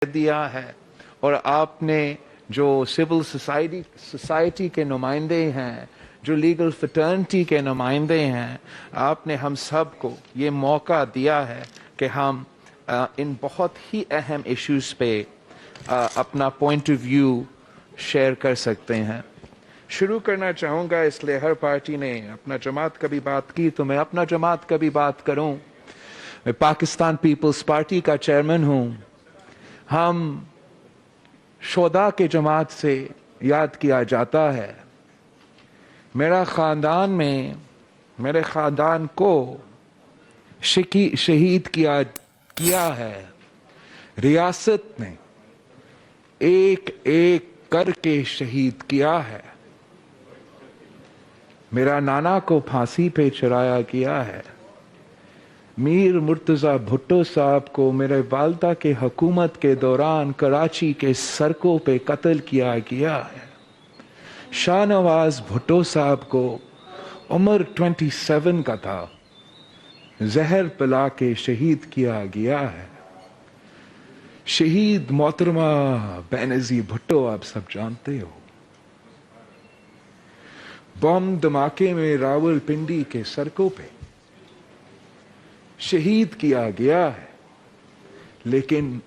دیا ہے، اور آپ نے جو سول سوسائٹی کے نمائندے ہیں، جو لیگل فٹرنٹی کے نمائندے ہیں، آپ نے ہم سب کو یہ موقع دیا ہے کہ ہم ان بہت ہی اہم ایشوز پہ اپنا پوائنٹ آف ویو شیئر کر سکتے ہیں۔ شروع کرنا چاہوں گا، اس لیے ہر پارٹی نے اپنا جماعت کا بھی بات کی تو میں اپنا جماعت کا بھی بات کروں۔ میں پاکستان پیپلز پارٹی کا چیئرمین ہوں۔ ہم شہداء کے جماعت سے یاد کیا جاتا ہے۔ میرے خاندان کو شہید کیا ہے۔ ریاست نے ایک ایک کر کے شہید کیا ہے۔ میرا نانا کو پھانسی پہ چڑھایا گیا ہے۔ میر مرتضی بھٹو صاحب کو میرے والدہ کے حکومت کے دوران کراچی کے سڑکوں پہ قتل کیا گیا ہے۔ شاہ نواز بھٹو صاحب کو عمر 27 کا تھا، زہر پلا کے شہید کیا گیا ہے۔ شہید محترمہ بینظیر بھٹو آپ سب جانتے ہو۔ بم دھماکے میں راول پنڈی کے سڑکوں پہ شہید کیا گیا ہے، لیکن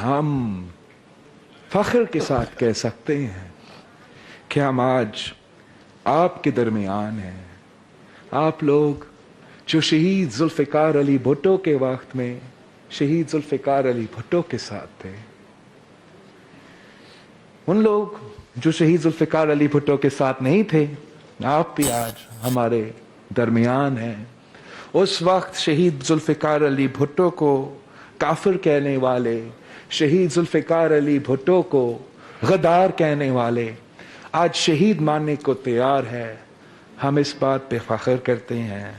ہم فخر کے ساتھ کہہ سکتے ہیں کہ ہم آج آپ کے درمیان ہیں۔ آپ لوگ جو شہید ذوالفقار علی بھٹو کے وقت میں شہید ذوالفقار علی بھٹو کے ساتھ تھے، ان لوگ جو شہید ذوالفقار علی بھٹو کے ساتھ نہیں تھے، آپ بھی آج ہمارے درمیان ہیں۔ اس وقت شہید ذوالفقار علی بھٹو کو کافر کہنے والے، شہید ذوالفقار علی بھٹو کو غدار کہنے والے آج شہید ماننے کو تیار ہے۔ ہم اس بات پہ فخر کرتے ہیں۔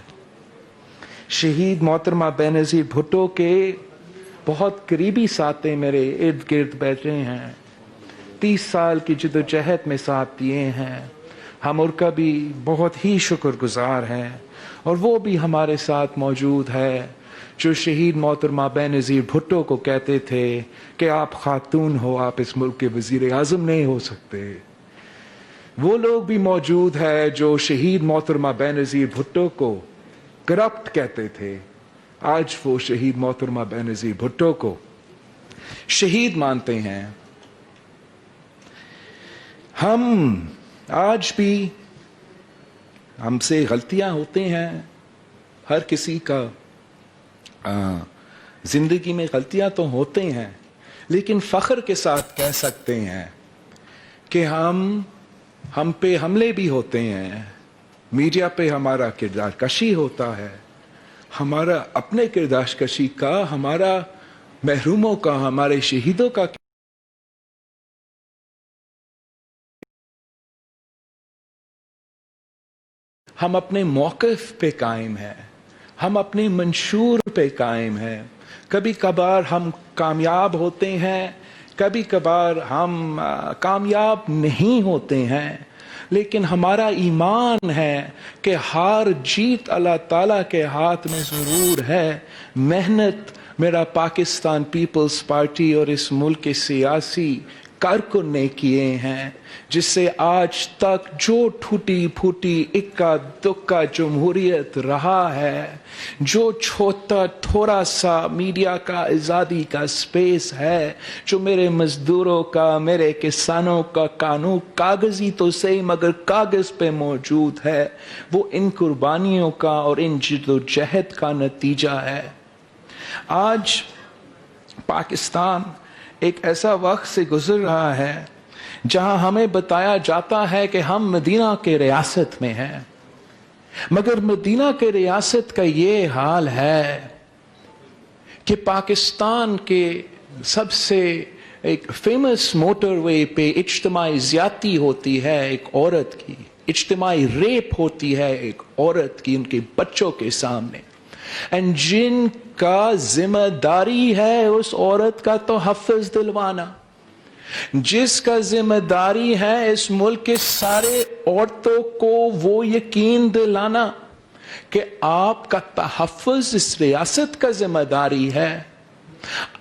شہید محترمہ بینظیر بھٹو کے بہت قریبی ساتھی میرے ارد گرد بیٹھے ہیں، 30 سال کی جدوجہد میں ساتھ دیے ہیں۔ ہم ان کا بھی بہت ہی شکر گزار ہیں، اور وہ بھی ہمارے ساتھ موجود ہے جو شہید محترمہ بینظیر بھٹو کو کہتے تھے کہ آپ خاتون ہو، آپ اس ملک کے وزیر اعظم نہیں ہو سکتے۔ وہ لوگ بھی موجود ہے جو شہید محترمہ بینظیر بھٹو کو کرپٹ کہتے تھے، آج وہ شہید محترمہ بینظیر بھٹو کو شہید مانتے ہیں۔ ہم آج بھی، ہم سے غلطیاں ہوتے ہیں، ہر کسی کا زندگی میں غلطیاں تو ہوتے ہیں، لیکن فخر کے ساتھ کہہ سکتے ہیں کہ ہم پہ حملے بھی ہوتے ہیں، میڈیا پہ ہمارا کردار کشی ہوتا ہے، ہمارا اپنے کردار کشی کا، ہمارا محروموں کا، ہمارے شہیدوں کا ہم اپنے موقف پہ قائم ہیں، ہم اپنے منشور پہ قائم ہیں۔ کبھی کبھار ہم کامیاب ہوتے ہیں، کبھی کبھار ہم کامیاب نہیں ہوتے ہیں، لیکن ہمارا ایمان ہے کہ ہار جیت اللہ تعالیٰ کے ہاتھ میں ضرور ہے۔ محنت میرا پاکستان پیپلز پارٹی اور اس ملک کے سیاسی کارکن نے کیے ہیں، جس سے آج تک جو ٹوٹی پھوٹی اکا دکا جمہوریت رہا ہے، جو چھوٹا تھوڑا سا میڈیا کا آزادی کا سپیس ہے، جو میرے مزدوروں کا، میرے کسانوں کا قانون کاغذی تو صحیح مگر کاغذ پہ موجود ہے، وہ ان قربانیوں کا اور ان جدوجہد کا نتیجہ ہے۔ آج پاکستان ایک ایسا وقت سے گزر رہا ہے جہاں ہمیں بتایا جاتا ہے کہ ہم مدینہ کے ریاست میں ہیں، مگر مدینہ کے ریاست کا یہ حال ہے کہ پاکستان کے سب سے ایک فیمس موٹر وے پہ اجتماعی زیادتی ہوتی ہے ایک عورت کی، اجتماعی ریپ ہوتی ہے ایک عورت کی ان کے بچوں کے سامنے، جن کا ذمہ داری ہے اس عورت کا تحفظ دلوانا، جس کا ذمہ داری ہے اس ملک کے سارے عورتوں کو وہ یقین دلانا کہ آپ کا تحفظ اس ریاست کا ذمہ داری ہے،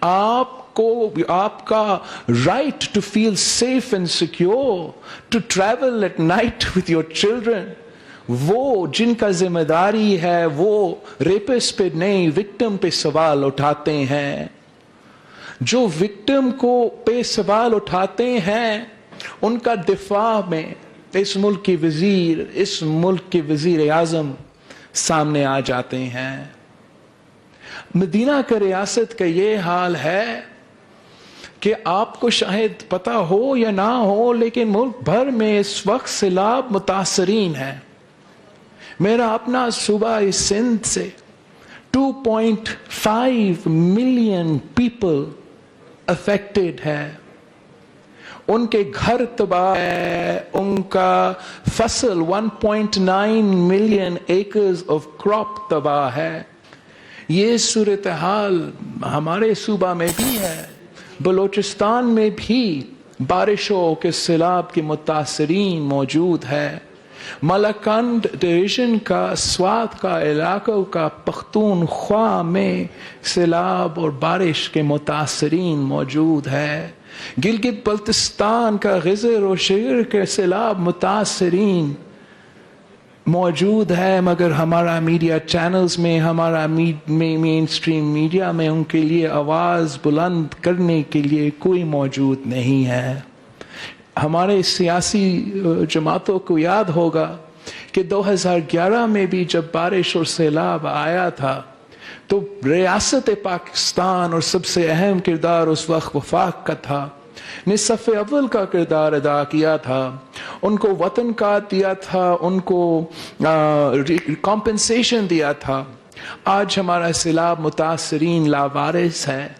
آپ आपका right to feel safe and secure, to travel at night with your children, वो जिनका जिम्मेदारी है वो रेपिस्ट पे नहीं, विक्टिम पे सवाल उठाते हैं। जो विक्टिम को पे सवाल उठाते हैं उनका दिफा में इस मुल्क के वजीर, इस मुल्क के वजीर आजम सामने आ जाते हैं। मदीना का रियासत का ये हाल है कि आपको शायद पता हो या ना हो, लेकिन मुल्क भर में इस वक्त सैलाब मुतासरीन है। मेरा अपना सूबा इस सिंध से 2.5 मिलियन पीपल अफेक्टेड है। उनके घर तबाह है, उनका फसल 1.9 मिलियन एकर्स ऑफ क्रॉप तबाह है। ये सूरत हाल हमारे सूबा में भी है, बलोचिस्तान में भी बारिशों के सैलाब के मुतासरीन मौजूद है। मलकंड डिवीजन का स्वात का इलाकों का पख्तूनख्वा में सैलाब और बारिश के मुतासरीन मौजूद है। गिलगित बल्तिस्तान का गिजर और शिगर के सैलाब मुतासरीन मौजूद है, मगर हमारा मीडिया चैनल्स में, हमारा मेन स्ट्रीम मीडिया में उनके लिए आवाज़ बुलंद करने के लिए कोई मौजूद नहीं है। हमारे सियासी जमातों को याद होगा कि 2011 में भी जब बारिश और सैलाब आया था तो रियासत पाकिस्तान और सबसे अहम किरदार उस वक्त वफाक का था, ने सफ़े अव्वल का किरदार अदा किया था। उनको वतन का दिया था, उनको कॉम्पेंसेशन दिया था। आज हमारा सैलाब मुतासरीन लावारिस है,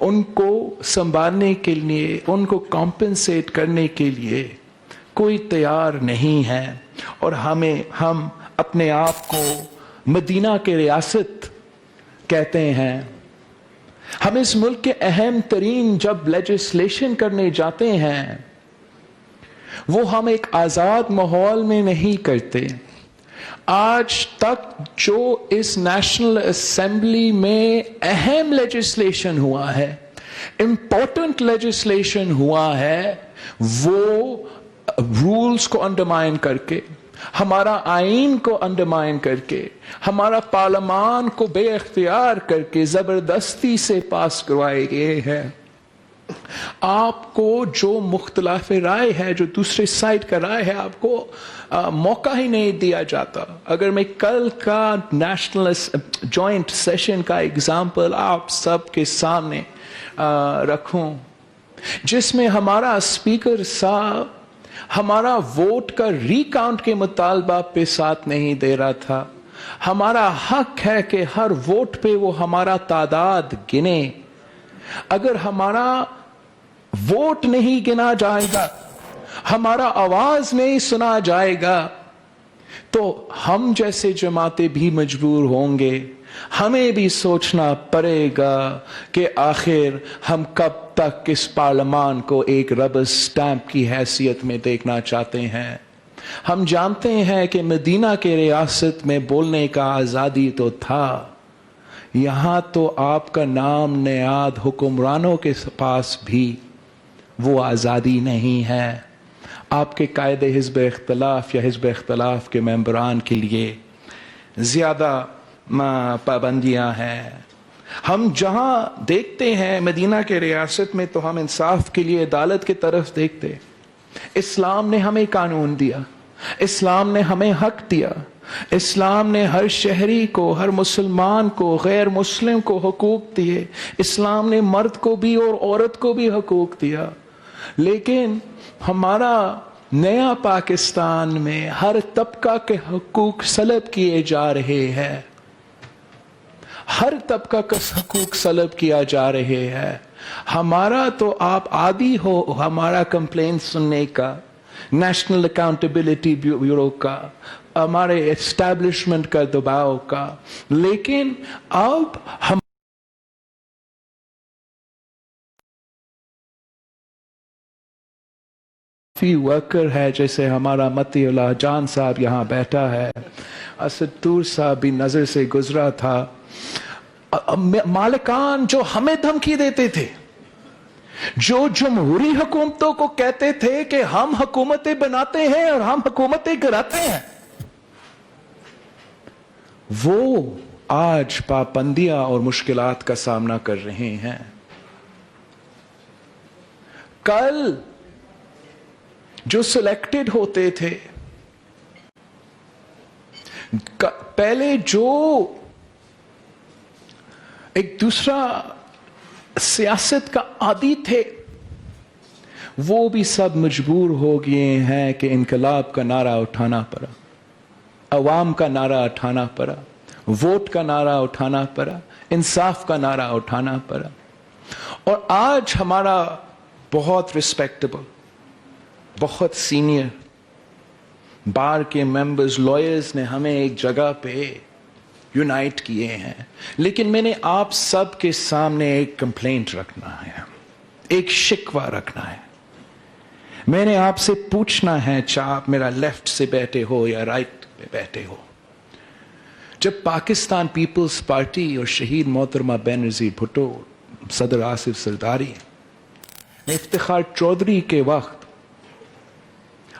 उनको संभालने के लिए, उनको कॉम्पेंसेट करने के लिए कोई तैयार नहीं है। और हम अपने आप को मदीना के रियासत कहते हैं। हम इस मुल्क के अहम तरीन जब लेजिस्लेशन करने जाते हैं वो हम एक आज़ाद माहौल में नहीं करते। आज तक जो इस नेशनल असेंबली में अहम लेजिस्लेशन हुआ है, इंपॉर्टेंट लेजिस्लेशन हुआ है, वो रूल्स को अंडरमाइन करके, हमारा आइन को अंडरमाइन करके, हमारा पार्लियामान को बेइख्तियार करके जबरदस्ती से पास करवाए गए हैं। आपको जो मुख्तलिफ राय है, जो दूसरे साइड का राय है, आपको मौका ही नहीं दिया जाता। अगर मैं कल का नेशनल जॉइंट सेशन का एग्जाम्पल आप सबके सामने रखूं, जिसमें हमारा स्पीकर साहब हमारा वोट का रिकाउंट के मुतालबा पे साथ नहीं दे रहा था। हमारा हक है कि हर वोट पे वो हमारा तादाद गिने। अगर हमारा वोट नहीं गिना जाएगा, हमारा आवाज नहीं सुना जाएगा, तो हम जैसे जमातें भी मजबूर होंगे। हमें भी सोचना पड़ेगा कि आखिर हम कब तक इस पार्लियामान को एक रबर स्टैंप की हैसियत में देखना चाहते हैं। हम जानते हैं कि मदीना के रियासत में बोलने का आज़ादी तो था, यहाँ तो आपका नाम नेयाद हुक्मरानों के पास भी वो आज़ादी नहीं है। आपके कायदे हिज़्ब इख्तिलाफ या हिज़्ब इख्तिलाफ के मेंबरान के लिए ज़्यादा पाबंदियाँ हैं। हम जहाँ देखते हैं मदीना के रियासत में, तो हम इंसाफ के लिए अदालत की तरफ देखते। इस्लाम ने हमें कानून दिया, इस्लाम ने हमें हक दिया, इस्लाम ने हर शहरी को, हर मुसलमान को, गैर मुस्लिम को हुकूक दिए। इस्लाम ने मर्द को भी और औरत को भी हुकूक दिया। लेकिन हमारा नया पाकिस्तान में हर तबका के हुकूक सलब किए जा रहे हैं, हर तबका का हुकूक सलब किया जा रहे हैं। हमारा तो आप आदी हो हमारा कंप्लेंट सुनने का, नेशनल अकाउंटेबिलिटी ब्यूरो का, हमारे एस्टैब्लिशमेंट का दबाव का। लेकिन अब हम वर्कर है, जैसे हमारा मतीउल्लाह जान साहब यहाँ बैठा है, असदूर साहब भी नजर से गुजरा था। मालिकान जो हमें धमकी देते थे जो जमहूरी हुकूमतों को कहते थे कि हम हुकूमतें बनाते हैं और हम हुकूमतें गिराते हैं, वो आज पाबंदियां और मुश्किलात का सामना कर रहे हैं। कल जो सिलेक्टेड होते थे, पहले जो एक दूसरा सियासत का आदी थे, वो भी सब मजबूर हो गए हैं कि इनकलाब का नारा उठाना पड़ा, अवाम का नारा उठाना पड़ा, वोट का नारा उठाना पड़ा, इंसाफ का नारा उठाना पड़ा। और आज हमारा बहुत रिस्पेक्टेबल, बहुत सीनियर बार के मेंबर्स, लॉयर्स ने हमें एक जगह पे यूनाइट किए हैं। लेकिन मैंने आप सब के सामने एक कंप्लेंट रखना है, एक शिकवा रखना है। मैंने आपसे पूछना है, चाहे आप मेरा लेफ्ट से बैठे हो या राइट पे बैठे हो, जब पाकिस्तान पीपल्स पार्टी और शहीद मोहतरमा बेनजीर भुट्टो, सदर आसिफ सरदारी, इफ्तिखार चौधरी के वक्त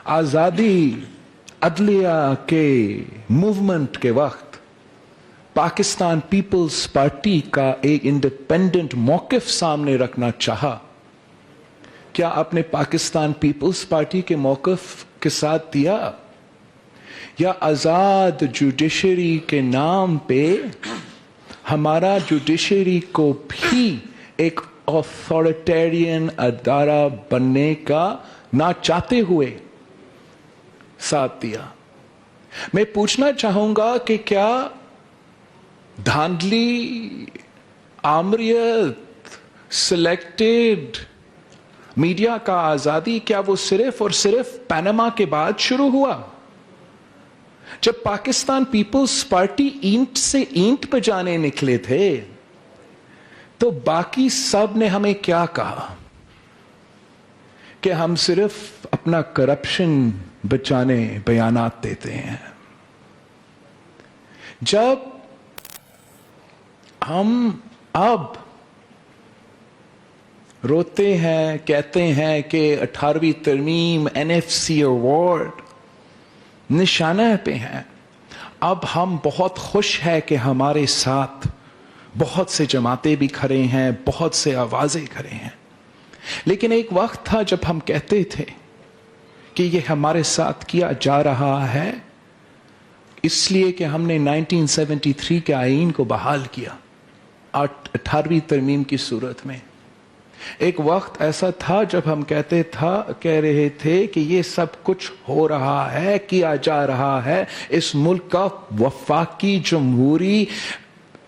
आजादी अदलिया के मूवमेंट के वक्त पाकिस्तान पीपल्स पार्टी का एक इंडिपेंडेंट मौकिफ सामने रखना चाहा, क्या आपने पाकिस्तान पीपल्स पार्टी के मौकिफ के साथ दिया, या आजाद जुडिशरी के नाम पे हमारा जुडिशरी को भी एक ऑथोरिटेरियन अदारा बनने का ना चाहते हुए साथ दिया? मैं पूछना चाहूंगा कि क्या धांधली, आमरियत, सिलेक्टेड मीडिया का आजादी, क्या वो सिर्फ और सिर्फ पनामा के बाद शुरू हुआ? जब पाकिस्तान पीपल्स पार्टी ईंट से ईंट बजाने निकले थे, तो बाकी सब ने हमें क्या कहा कि हम सिर्फ अपना करप्शन बचाने बयानात देते हैं। जब हम अब रोते हैं, कहते हैं कि 18वीं तरमीम एनएफसी अवार्ड निशाने पे हैं, अब हम बहुत खुश है कि हमारे साथ बहुत से जमातें भी खड़े हैं, बहुत से आवाजें खड़े हैं। लेकिन एक वक्त था जब हम कहते थे कि ये हमारे साथ किया जा रहा है इसलिए कि हमने 1973 के आईन को बहाल किया 18वीं तरमीम की सूरत में। एक वक्त ऐसा था जब हम कह रहे थे कि ये सब कुछ हो रहा है, किया जा रहा है, इस मुल्क का वफाकी जमहूरी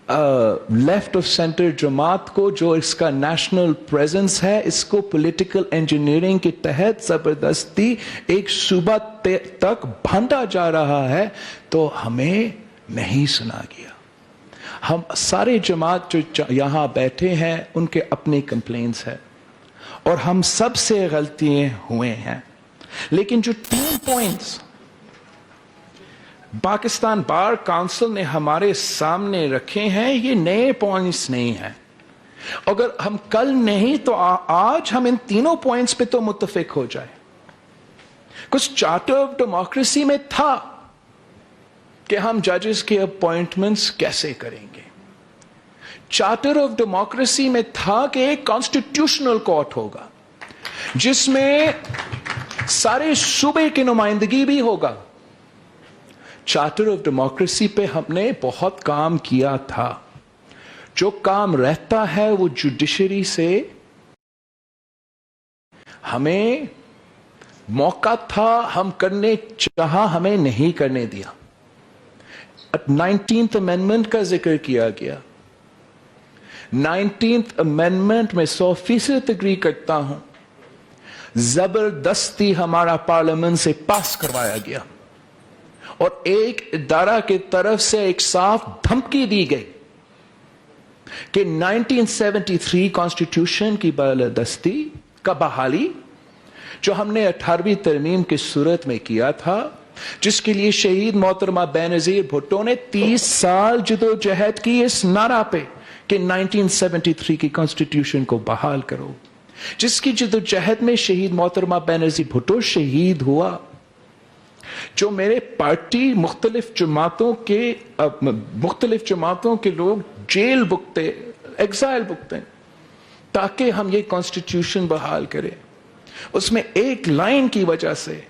लेफ्ट ऑफ सेंटर जमात को, जो इसका नेशनल प्रेजेंस है, इसको पॉलिटिकल इंजीनियरिंग के तहत जबरदस्ती एक सूबा तक बांटा जा रहा है, तो हमें नहीं सुना गया। हम सारे जमात जो यहां बैठे हैं उनके अपने कंप्लेंट्स है और हम सब से गलतियां हुए हैं। लेकिन जो 3 पॉइंट्स पाकिस्तान बार काउंसिल ने हमारे सामने रखे हैं, ये नए पॉइंट्स नहीं हैं। अगर हम कल नहीं तो आज हम इन तीनों पॉइंट्स पे तो मुत्तफिक हो जाए। कुछ चार्टर ऑफ डेमोक्रेसी में था कि हम जजेस के अपॉइंटमेंट्स कैसे करेंगे। चार्टर ऑफ डेमोक्रेसी में था कि एक कॉन्स्टिट्यूशनल कोर्ट होगा जिसमें सारे सूबे की नुमाइंदगी भी होगा। चार्टर ऑफ डेमोक्रेसी पे हमने बहुत काम किया था। जो काम रहता है वो जुडिशरी से हमें मौका था, हम करने चाहा, हमें नहीं करने दिया। 19th अमेंडमेंट का जिक्र किया गया। 19th अमेंडमेंट में 100% एग्री करता हूं। जबरदस्ती हमारा पार्लियामेंट से पास करवाया गया और एक इदारा की तरफ से एक साफ धमकी दी गई कि 1973 कॉन्स्टिट्यूशन की बालादस्ती का बहाली जो हमने 18वीं तरमीम की सूरत में किया था, जिसके लिए शहीद मोहतरमा बेनजीर भुट्टो ने 30 साल जदोजहद की इस नारा पे कि 1973 की कॉन्स्टिट्यूशन को बहाल करो। जिसकी जद्दोजहद में शहीद मोहतरमा बेनज़ीर भुट्टो शहीद हुआ, जो मेरे पार्टी मुख्तलिफ जमातों के लोग जेल भुगते, एग्जाइल भुगते, ताकि हम ये कॉन्स्टिट्यूशन बहाल करें। उसमें एक लाइन की वजह से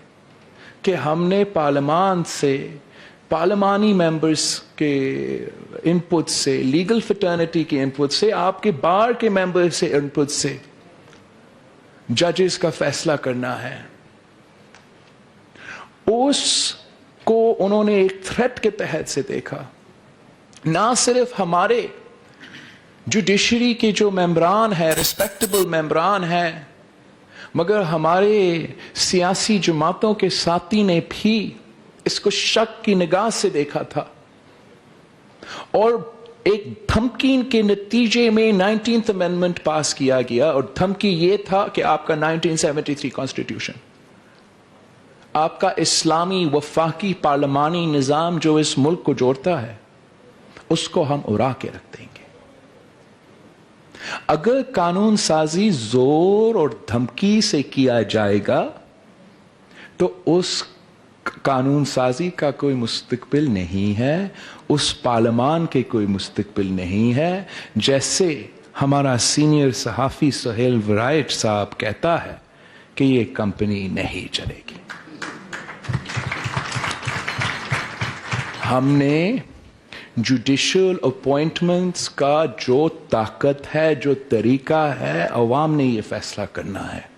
कि हमने पार्लियामान से, पार्लियामानी मेंबर्स के इनपुट से, लीगल फ्रेटर्निटी के इनपुट से, आपके बार के मेंबर से इनपुट से जजेस का फैसला करना है, उसको उन्होंने एक थ्रेट के तहत से देखा। ना सिर्फ हमारे जुडिशरी के जो मेंबरान है, रिस्पेक्टेबल मेंबरान है, मगर हमारे सियासी जमातों के साथी ने भी इसको शक की निगाह से देखा था, और एक धमकी के नतीजे में 19th अमेंडमेंट पास किया गया। और धमकी ये था कि आपका 1973 कॉन्स्टिट्यूशन, आपका इस्लामी वफाकी पार्लिमानी निजाम जो इस मुल्क को जोड़ता है, उसको हम उड़ा के रख देंगे। अगर कानून साजी जोर और धमकी से किया जाएगा तो उस कानून साजी का कोई मुस्तकबिल नहीं है, उस पार्लियामान के कोई मुस्तकबिल नहीं है। जैसे हमारा सीनियर सहाफी सुहेल वराइट साहब कहता है कि ये कंपनी नहीं चलेगी। हमने जुडिशियल अपॉइंटमेंट्स का जो ताकत है, जो तरीका है, अवाम ने ये फैसला करना है।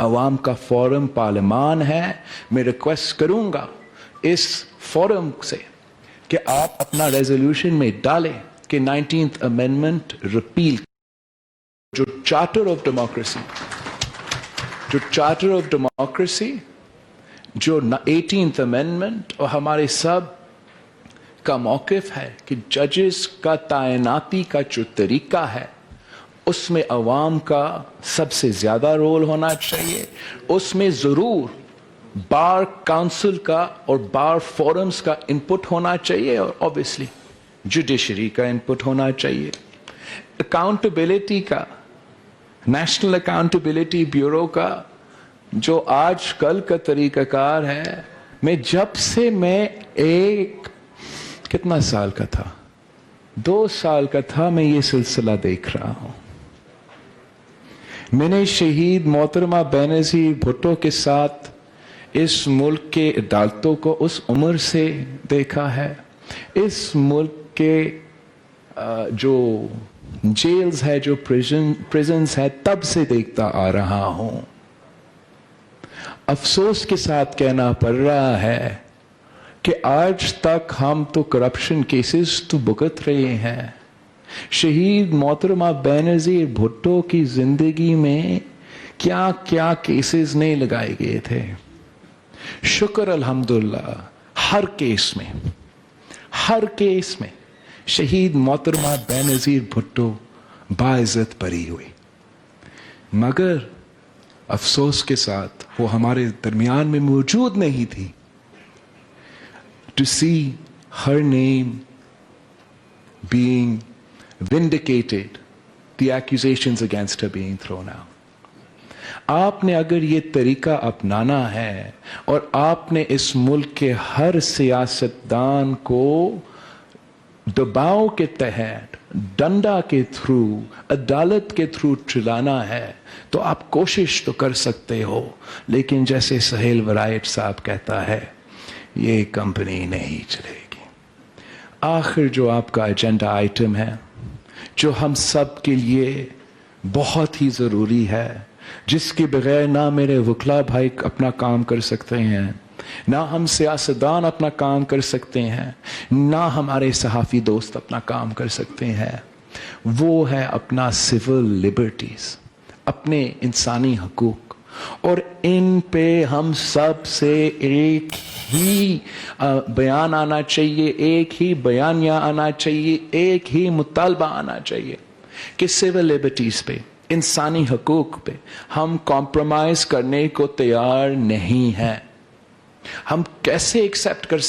अवाम का फोरम पार्लियामान है। मैं रिक्वेस्ट करूंगा इस फोरम से कि आप अपना रेजोल्यूशन में डालें कि 19th अमेंडमेंट रिपील, जो चार्टर ऑफ डेमोक्रेसी, जो 18th अमेंडमेंट और हमारे सब का मौक़िफ़ है कि जजेस का तैनाती का जो तरीका है, उसमें अवाम का सबसे ज़्यादा रोल होना चाहिए। उसमें ज़रूर बार काउंसिल का और बार फोरम्स का इनपुट होना चाहिए, और ऑब्वियसली जुडिशरी का इनपुट होना चाहिए। अकाउंटेबिलिटी का, नेशनल अकाउंटेबिलिटी ब्यूरो का जो आज कल का तरीक़ाकार है, जब से मैं कितना साल का था, 2 साल का था, मैं ये सिलसिला देख रहा हूं। मैंने शहीद मोहतरमा बेनज़ीर भुट्टो के साथ इस मुल्क के अदालतों को उस उम्र से देखा है, इस मुल्क के जो जेल्स है, जो प्रिजन्स है, तब से देखता आ रहा हूं। अफसोस के साथ कहना पड़ रहा है कि आज तक हम तो करप्शन केसेस तो भुगत रहे हैं। शहीद मोहतरमा बेनज़ीर भुट्टो की जिंदगी में क्या क्या केसेस नहीं लगाए गए थे। शुक्र अल्हम्दुलिल्लाह हर केस में शहीद मोहतरमा बेनज़ीर भुट्टो बाइज्जत बरी हुई, मगर अफसोस के साथ वो हमारे दरमियान में मौजूद नहीं थी। To see her name being vindicated, the accusations against her being thrown out. आपने अगर ये तरीका अपनाना है और आपने इस मुल्क के हर सियासतदान को दबाव के तहत, डंडा के थ्रू, अदालत के थ्रू चलाना है, तो आप कोशिश तो कर सकते हो, लेकिन जैसे सुहेल वराइट साहब कहता है, ये कंपनी नहीं चलेगी। आखिर जो आपका एजेंडा आइटम है, जो हम सब के लिए बहुत ही ज़रूरी है, जिसके बगैर ना मेरे वकला भाई अपना काम कर सकते हैं, ना हम सियासतदान अपना काम कर सकते हैं, ना हमारे सहाफ़ी दोस्त अपना काम कर सकते हैं, वो है अपना सिविल लिबर्टीज़, अपने इंसानी हकूक़। और इन पे हम सब से एक ही बयान आना चाहिए, एक ही बयानिया आना चाहिए, एक ही मुतालबा आना चाहिए कि सिविल लिबर्टीज़ पे, इंसानी हकूक़ पे हम कॉम्प्रोमाइज़ करने को तैयार नहीं हैं। हम कैसे एक्सेप्ट कर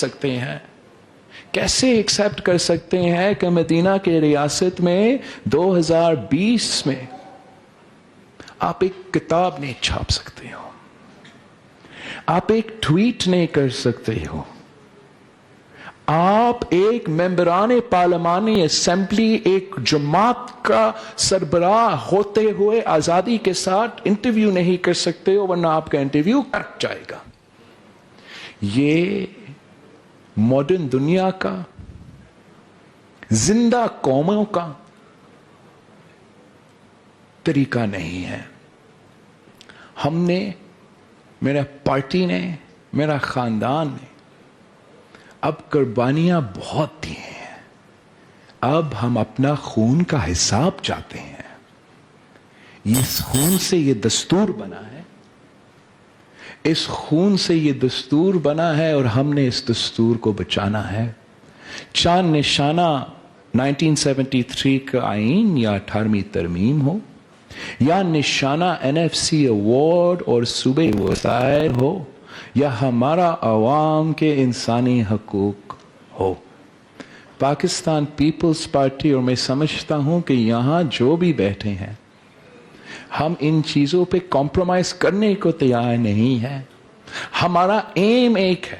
सकते हैं, कि मदीना के रियासत में 2020 में آپ ایک کتاب نہیں چھاپ سکتے ہو, آپ ایک ٹویٹ نہیں کر سکتے ہو, آپ ایک ممبران پارلیمانی اسمبلی ایک جماعت کا سربراہ ہوتے ہوئے آزادی کے ساتھ انٹرویو نہیں کر سکتے ہو, ورنہ آپ کا انٹرویو کٹ جائے گا. یہ ماڈرن دنیا کا, زندہ قوموں کا طریقہ نہیں ہے. ہم نے, میرا پارٹی نے, میرا خاندان نے اب قربانیاں بہت دی ہیں. اب ہم اپنا خون کا حساب چاہتے ہیں. اس خون سے یہ دستور بنا ہے, اس خون سے یہ دستور بنا ہے, اور ہم نے اس دستور کو بچانا ہے. چاند نشانہ 1973 کا آئین یا 18ویں ترمیم ہو, یا نشانہ NFC ایوارڈ اور صوبے وسائل ہو, یا ہمارا عوام کے انسانی حقوق ہو, پاکستان پیپلز پارٹی, اور میں سمجھتا ہوں کہ یہاں جو بھی بیٹھے ہیں, ہم ان چیزوں پہ کمپرومائز کرنے کو تیار نہیں ہیں. ہمارا ایم ایک ہے,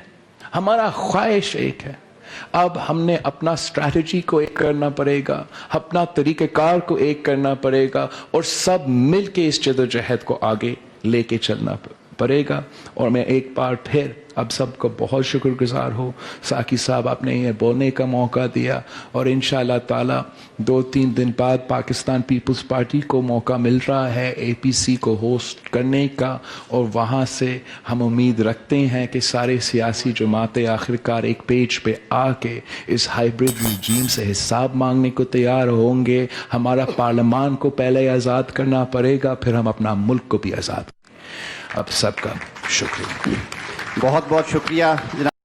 ہمارا خواہش ایک ہے. اب ہم نے اپنا اسٹریٹجی کو ایک کرنا پڑے گا, اپنا طریقہ کار کو ایک کرنا پڑے گا, اور سب مل کے اس جدوجہد کو آگے لے کے چلنا پڑے گا. اور میں ایک بار پھر اب سب کو بہت شکر گزار ہوں. ساقی صاحب, آپ نے یہ بولنے کا موقع دیا, اور انشاءاللہ تعالی 2-3 دن بعد پاکستان پیپلز پارٹی کو موقع مل رہا ہے APC کو ہوسٹ کرنے کا, اور وہاں سے ہم امید رکھتے ہیں کہ سارے سیاسی جماعتیں آخرکار ایک پیج پہ آ کے اس ہائیبرڈ رجیم سے حساب مانگنے کو تیار ہوں گے. ہمارا پارلیمان کو پہلے آزاد کرنا پڑے گا, پھر ہم اپنا ملک کو بھی آزاد. اب سب کا شکریہ. بہت بہت شکریہ جناب.